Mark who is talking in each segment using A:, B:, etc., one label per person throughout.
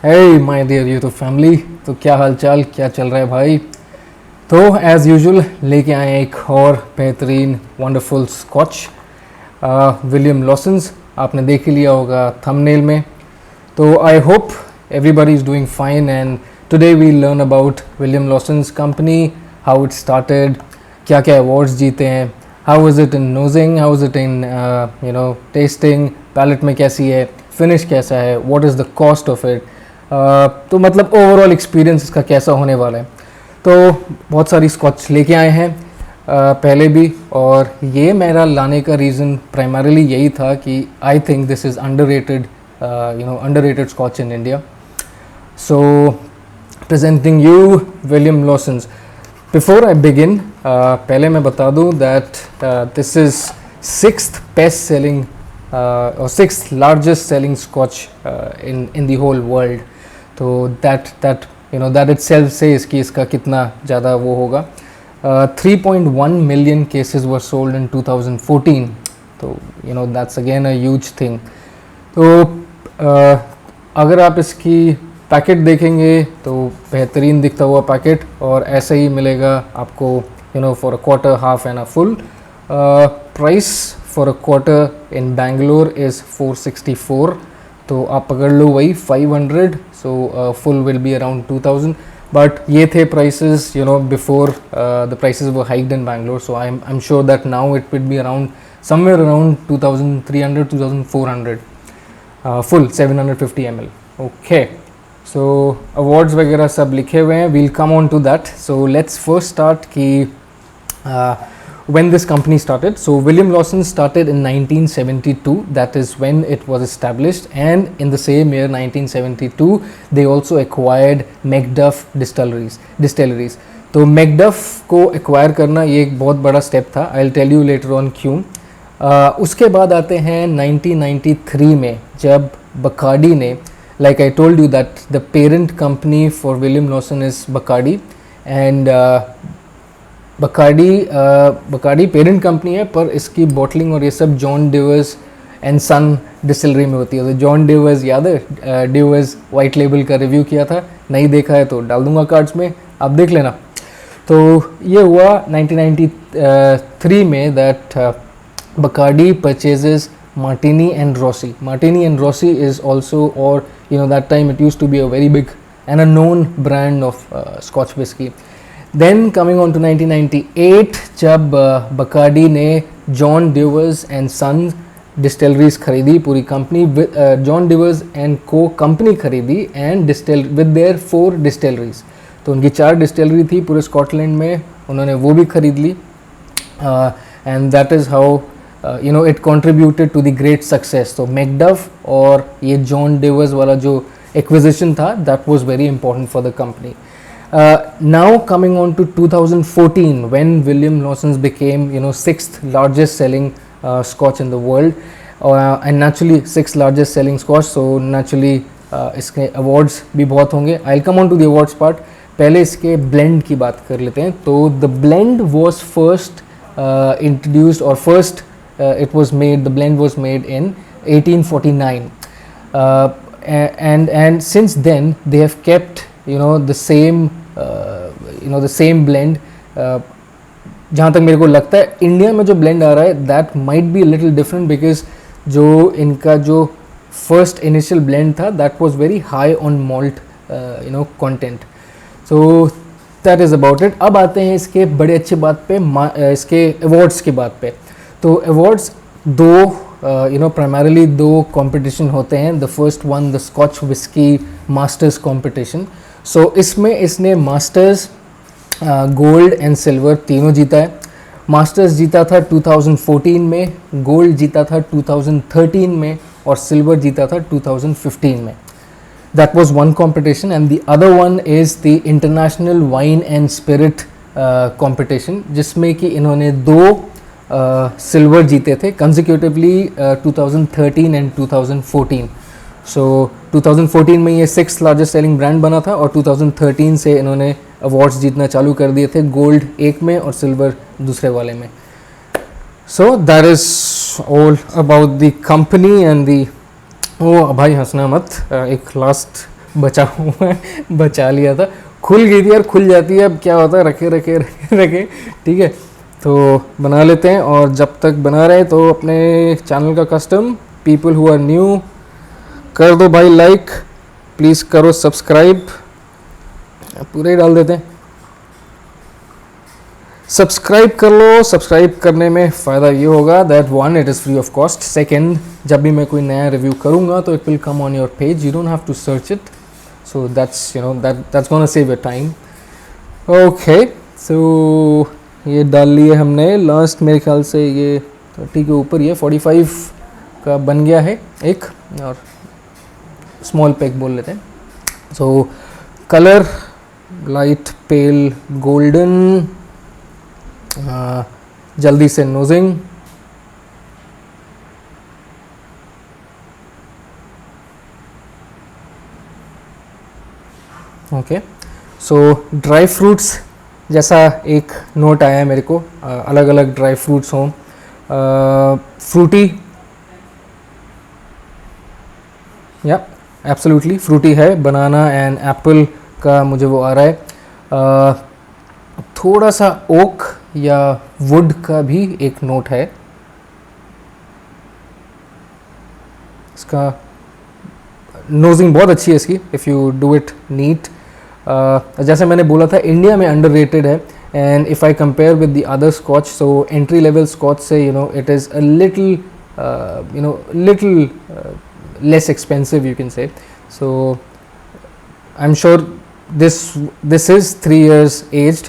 A: Hey my dear YouTube family. तो क्या हाल चाल, क्या चल रहा है भाई। तो एज़ यूजुअल लेके आए एक और बेहतरीन वंडरफुल स्कॉच, विलियम लॉसन्स। आपने देख ही लिया होगा थंबनेल में। तो I hope everybody is doing fine, and today we'll learn about William Lawson's company, how it started, क्या क्या awards जीते हैं, how is it in nosing, how is it in tasting, palate में कैसी है, finish कैसा है, what is the cost of it, तो मतलब overall experience इसका कैसा होने वाला है। तो बहुत सारी स्कॉच लेके आए हैं पहले भी, और ये मेरा लाने का रीज़न प्राइमरीली यही था कि I think this is underrated scotch in India. So, presenting you William Lawson's. Before I begin, पहले मैं बता दूँ that this is sixth best-selling or sixth largest selling Scotch in the whole world. तो that itself says कि इसका कितना ज़्यादा वो होगा। 3.1 million cases were sold in 2014. तो that's again a huge thing. तो अगर आप इसकी पैकेट देखेंगे तो बेहतरीन दिखता हुआ पैकेट, और ऐसे ही मिलेगा आपको for a quarter, half and a full. Price for a quarter in Bangalore is 464, तो आप पकड़ लो वही 500, so full will be around 2000। But ये थे prices before the prices were hiked in Bangalore, so I am sure that now it will be around somewhere around 2300 2400 full 750 ml. Okay, so awards वगैरह सब लिखे हुए हैं, we'll come on to that. So let's first start कि when this company started. So William Lawson started in 1972, that is when it was established, and in the same year 1972 they also acquired Macduff distilleries. तो Macduff को acquire करना ये एक बहुत बड़ा step था, I'll tell you later on क्यों। उसके बाद आते हैं 1993 में, जब बकार्डी ने, like I told you that the parent company for William Lawson is Bacardi, and Bacardi parent company है, पर इसकी बॉटलिंग और ये सब John Dewar's and son distillery में होती है। तो जॉन डिवर्स याद है, डिवर्स वाइट लेबल का रिव्यू किया था, नहीं देखा है तो डाल दूंगा कार्ड्स में, आप देख लेना। तो ये हुआ 1993 में that Bacardi purchases Martini and Rossi. Martini and Rossi is also, or that time it used to be a very big and a known brand of Scotch whiskey. Then coming on to 1998, जब Bacardi ने John Devers and Sons distilleries खरीदी, पूरी company John Devers and Co company खरीदी and distilled with their 4 distilleries. तो उनकी 4 distillery थी पूरे Scotland में, उन्होंने वो भी खरीद ली, and that is how it contributed to the great success. So Macduff और ये John Devers वाला जो acquisition था, that was very important for the company. Now coming on to 2014, when William Lawson's became 6th largest selling Scotch in the world, and naturally 6th largest selling Scotch, so naturally इसके awards भी बहुत होंगे। I'll come on to the awards part. पहले इसके blend की बात कर लेते हैं। तो the blend was first introduced, or first it was made, the blend was made in 1849, and since then they have kept the same the same blend. जहाँ तक मेरे को लगता है इंडिया में जो blend आ रहा है that might be a little different, because जो इनका जो first initial blend था that was very high on malt content. So that is about it. अब आते हैं इसके बड़े अच्छे बात पे, इसके awards की बात पे। तो अवार्ड्स दो प्राइमरीली 2 कंपटीशन होते हैं। The first one the scotch whisky masters competition. So इसमें इसने मास्टर्स, गोल्ड एंड सिल्वर तीनों जीता है। मास्टर्स जीता था 2014 में, गोल्ड जीता था 2013 में, और सिल्वर जीता था 2015 में। That was one competition, and the other one is the international wine and spirit competition, जिसमें कि इन्होंने 2 सिल्वर जीते थे कंसेक्यूटिवली 2013 एंड 2014। सो 2014 में ये 6th लार्जेस्ट सेलिंग ब्रांड बना था, और 2013 से इन्होंने अवार्ड्स जीतना चालू कर दिए थे, गोल्ड एक में और सिल्वर दूसरे वाले में। So that is all about the company and the. ओ भाई हंसना मत, एक लास्ट बचा हुआ है, बचा लिया था, खुल गई थी यार, खुल जाती है, अब क्या होता है, रखे रखे रखे रखे, ठीक है। तो बना लेते हैं, और जब तक बना रहे तो अपने चैनल का custom, people who are new कर दो भाई लाइक, प्लीज़ करो सब्सक्राइब, पूरे ही डाल देते हैं, सब्सक्राइब कर लो। सब्सक्राइब करने में फ़ायदा ये होगा that one, it is free of cost, second, जब भी मैं कोई नया रिव्यू करूँगा तो it will come on your page, you don't have to search it, so that's that's gonna save your time. Okay, so ये डाल लिए हमने, लास्ट मेरे ख्याल से ये 30 के ऊपर, ये 45 का बन गया है एक, और स्मॉल पैक बोल लेते हैं। सो कलर लाइट पेल गोल्डन, जल्दी से नोजिंग, ओके। सो ड्राई फ्रूट्स जैसा एक नोट आया है मेरे को, अलग अलग ड्राई फ्रूट्स हों, फ्रूटी, या एब्सोल्युटली फ्रूटी है, बनाना एंड एप्पल का मुझे वो आ रहा है, थोड़ा सा ओक या वुड का भी एक नोट है, इसका नोजिंग बहुत अच्छी है इसकी, if you do it neat. जैसे मैंने बोला था इंडिया में अंडररेटेड है, and if I compare with the other scotch, so entry level scotch से it is a little little less expensive, you can say. So I am sure this is 3 years aged.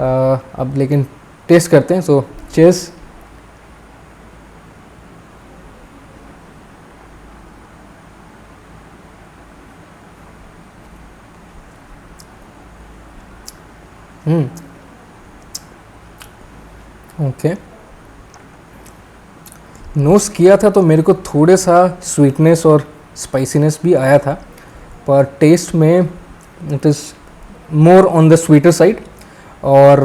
A: अब लेकिन test करते हैं, सो cheers. Okay, nose किया था तो मेरे को थोड़े सा स्वीटनेस और स्पाइसीनेस भी आया था, पर टेस्ट में it is more on the sweeter side, और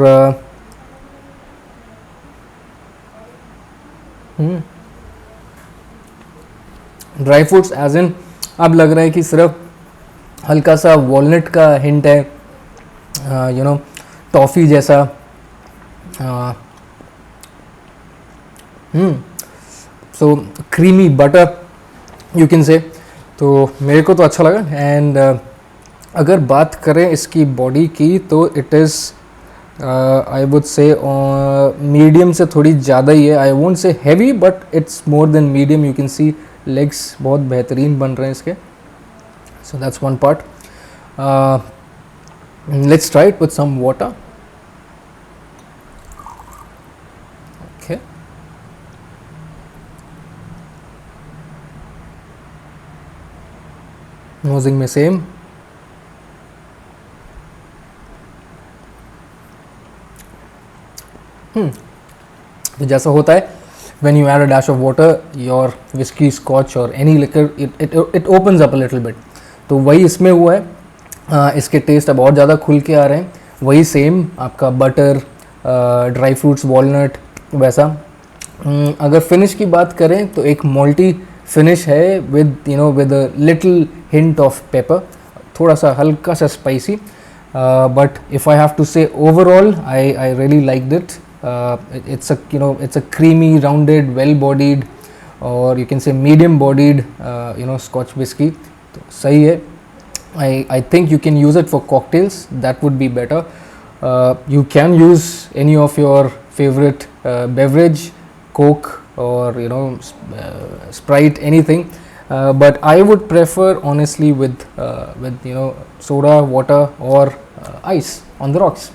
A: ड्राई फ्रूट्स एज इन अब लग रहा है कि सिर्फ हल्का सा वॉलनट का हिंट है, टॉफ़ी जैसा, सो क्रीमी बटर यू कैन से। तो मेरे को तो अच्छा लगा, एंड अगर बात करें इसकी बॉडी की तो it is I would say medium से थोड़ी ज़्यादा ही है, I won't say heavy but it's more than medium, you can see legs बहुत बेहतरीन बन रहे हैं इसके, so that's one part. Let's try it with some water. Okay, nosing में सेम, तो जैसा होता है when you add a dash of water your whiskey scotch or any liquor it opens up a little bit, तो वही इसमें हुआ है। इसके टेस्ट अब और ज़्यादा खुल के आ रहे हैं, वही सेम आपका बटर, ड्राई फ्रूट्स, वॉलनट वैसा। अगर फिनिश की बात करें तो एक मॉल्टी फिनिश है with with a little hint of pepper, थोड़ा सा हल्का सा spicy, but if I have to say overall I really like it. it's a creamy, rounded, well bodied, or you can say medium bodied scotch whiskey, तो सही है। I think you can use it for cocktails, that would be better. You can use any of your favorite beverage, Coke or Sprite, anything, but I would prefer honestly with soda, water or ice on the rocks।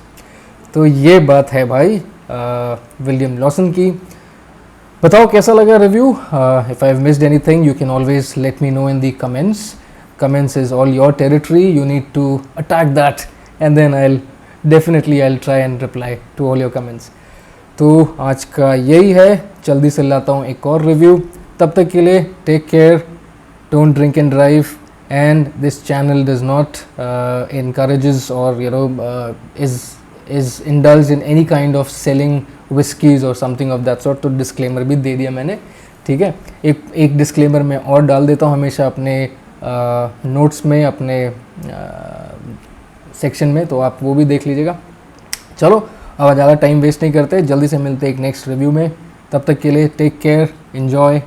A: तो ये बात है भाई William Lawson की। बताओ कैसा लगा review, if I have missed anything you can always let me know in the comments is all your territory, you need to attack that and then I will try and reply to all your comments. तो आज का यही है, जल्दी से लाता हूँ एक और रिव्यू, तब तक के लिए take care, don't drink and drive, and this channel does not encourages or is indulged in any kind of selling whiskies or something of that sort। तो disclaimer भी दे दिया मैंने, ठीक है। एक disclaimer मैं और डाल देता हूँ हमेशा अपने नोट्स में अपने सेक्शन में, तो आप वो भी देख लीजिएगा। चलो अब ज़्यादा टाइम वेस्ट नहीं करते, जल्दी से मिलते हैं एक नेक्स्ट रिव्यू में। तब तक के लिए टेक केयर, एंजॉय,